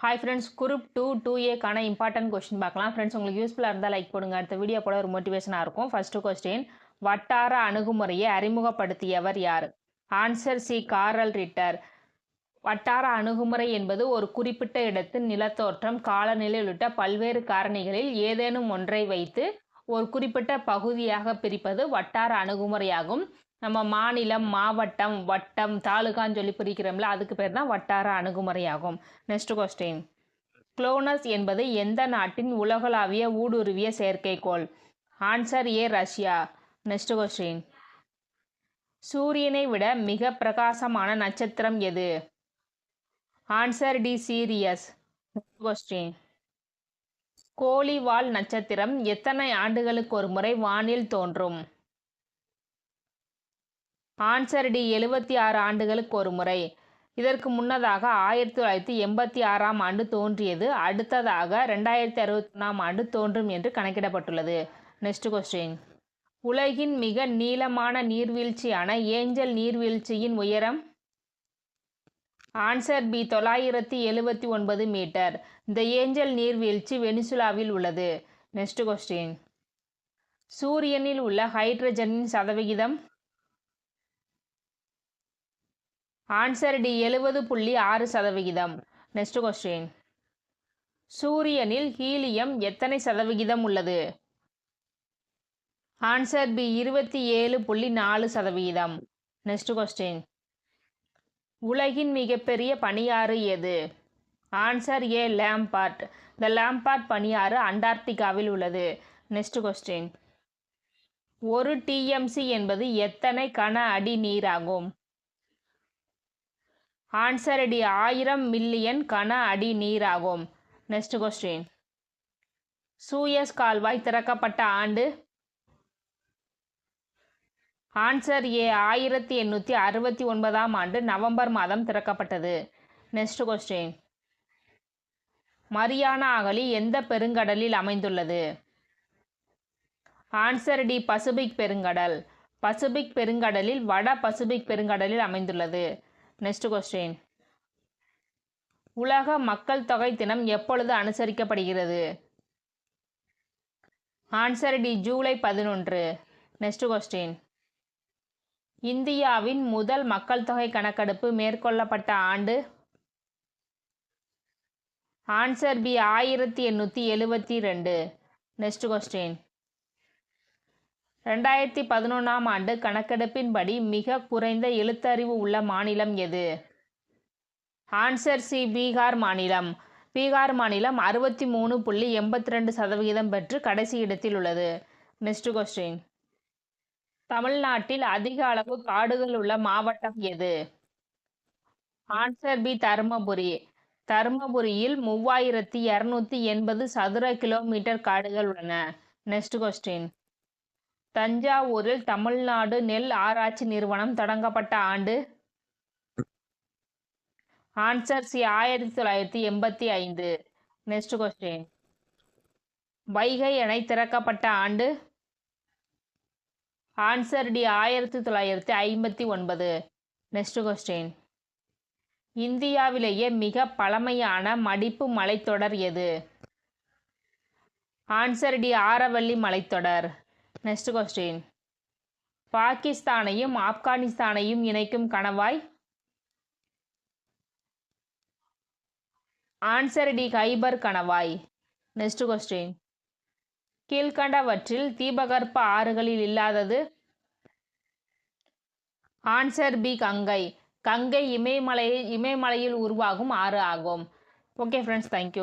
Hi friends, group 2A important question பார்க்கலாம். Friends, உங்களுக்கு யூஸ்ஃபுல்லாக இருந்தால் லைக் போடுங்க. அடுத்த வீடியோ போல ஒரு மோட்டிவேஷனாக இருக்கும். ஃபர்ஸ்ட் கொஸ்டின், வட்டார அணுகுமுறையை அறிமுகப்படுத்தியவர் யார்? Answer C. கார்ல் ரிட்டர். வட்டார அணுகுமுறை என்பது ஒரு குறிப்பிட்ட இடத்தின் நிலத்தோற்றம், காலநிலை உள்ளிட்ட பல்வேறு காரணிகளில் ஏதேனும் ஒன்றை வைத்து ஒரு குறிப்பிட்ட பகுதியாக பிரிப்பது வட்டார அணுகுமுறையாகும். நம்ம மாநிலம், மாவட்டம், வட்டம், தாலுகான்னு சொல்லி பிரிக்கிறோம்ல, அதுக்கு பேர் தான் வட்டார அணுகுமுறையாகும். நெக்ஸ்ட் கொஸ்டின், குளோனஸ் என்பது எந்த நாட்டின் உலகளாவிய ஊடுருவிய செயற்கைக்கோள்? Answer A. Russia. Next question, சூரியனை விட மிக பிரகாசமான நட்சத்திரம் எது? Answer D. Sirius. Next question, கோழிவால் நட்சத்திரம் எத்தனை ஆண்டுகளுக்கு ஒரு முறை வானில் தோன்றும்? Answer D. 76 ஆண்டுகளுக்கு ஒரு முறை. இதற்கு முன்னதாக 1986ஆம் ஆண்டு தோன்றியது. அடுத்ததாக 2061ஆம் ஆண்டு தோன்றும் என்று கணக்கிடப்பட்டுள்ளது. நெக்ஸ்ட் கொஸ்டின், உலகின் மிக நீளமான நீர்வீழ்ச்சியான ஏஞ்சல் நீர்வீழ்ச்சியின் உயரம்? Answer B. 979 மீட்டர். இந்த ஏஞ்சல் நீர்வீழ்ச்சி வெனிசுலாவில் உள்ளது. நெக்ஸ்ட் கொஸ்டின், சூரியனில் உள்ள ஹைட்ரஜனின் சதவிகிதம்? Answer D. 70.6%. நெக்ஸ்ட் கொஸ்டின், சூரியனில் ஹீலியம் எத்தனை சதவிகிதம் உள்ளது? Answer B. 27.4%. நெக்ஸ்ட் கொஸ்டின், உலகின் மிகப்பெரிய பனியாறு எது? Answer A. லேம்பார்ட். இந்த லேம்பார்ட் பனியாறு அண்டார்டிகாவில் உள்ளது. நெக்ஸ்ட் கொஸ்டின், ஒரு டிஎம்சி என்பது எத்தனை கன அடி நீராகும்? Answer D. 1000 மில்லியன் கன அடி நீராகும். நெக்ஸ்ட் கொஸ்டின், சூயஸ் கால்வாய் திறக்கப்பட்ட ஆண்டு? Answer A. 1869ஆம் ஆண்டு நவம்பர் மாதம் திறக்கப்பட்டது. நெக்ஸ்ட் கொஸ்டின், மரியானா அகழி எந்த பெருங்கடலில் அமைந்துள்ளது? Answer D. பசிபிக் பெருங்கடல். பசிபிக் பெருங்கடலில் வட பசிபிக் பெருங்கடலில் அமைந்துள்ளது. நெக்ஸ்ட் கொஸ்டின், உலக மக்கள் தொகை தினம் எப்பொழுது அனுசரிக்கப்படுகிறது? Answer D. July 11. Next question, இந்தியாவின் முதல் மக்கள் தொகை கணக்கெடுப்பு மேற்கொள்ளப்பட்ட ஆண்டு? Answer B. 1872. நெக்ஸ்ட் கொஸ்டின், 2011ஆம் ஆண்டு கணக்கெடுப்பின்படி மிக குறைந்த எழுத்தறிவு உள்ள மாநிலம் எது? Answer C. பீகார் மாநிலம். பீகார் மாநிலம் 63.82% பெற்று கடைசி இடத்தில் உள்ளது. நெக்ஸ்ட் கொஸ்டின், தமிழ்நாட்டில் அதிக அளவு காடுகள் உள்ள மாவட்டம் எது? Answer B. தருமபுரி. தருமபுரியில் 3280 சதுர கிலோமீட்டர் காடுகள் உள்ளன. நெக்ஸ்ட் கொஸ்டின், தஞ்சாவூரில் தமிழ்நாடு நெல் ஆராய்ச்சி நிறுவனம் தொடங்கப்பட்ட ஆண்டு? Answer C. 1985. Next question, Vaigai அணை திறக்கப்பட்ட ஆண்டு? Answer D. 1959. நெக்ஸ்ட் கொஸ்டின், இந்தியாவிலேயே மிக பழமையான மடிப்பு மலைத்தொடர் எது? Answer D. ஆரவல்லி மலைத்தொடர். நெக்ஸ்ட் கொஸ்டின், பாகிஸ்தானையும் ஆப்கானிஸ்தானையும் இணைக்கும் கணவாய்? Answer D. கைபர் கணவாய். நெக்ஸ்ட் கொஸ்டின், கீழ்கண்டவற்றில் தீபகற்ப ஆறுகளில் இல்லாதது? Answer B. கங்கை. கங்கை இமயமலையில் உருவாகும் ஆறு ஆகும். Okay friends, thank you.